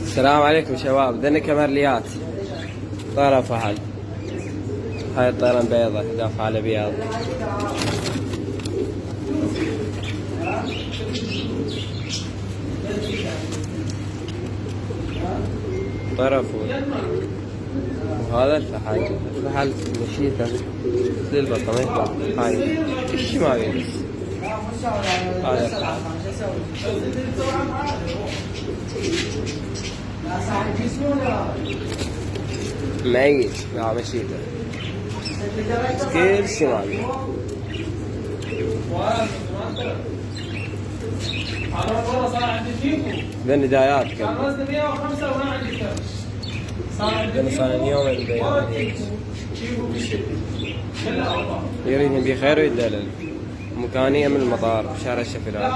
السلام عليكم شباب، ذني كمرليات طيرة فحل. هاي الطيرة بيضة دافعة على بياض. طيرة فول. وهذا الفحل مشيته للبطة ما يطلع. هاي ايش ما بيلبس. هذا الفحل ميت. لا مشيته كل شي ما بيه. ذني دايات كم صار يوم يريد بخير ويدلل. مكانية من المطار بشارع الشفلات.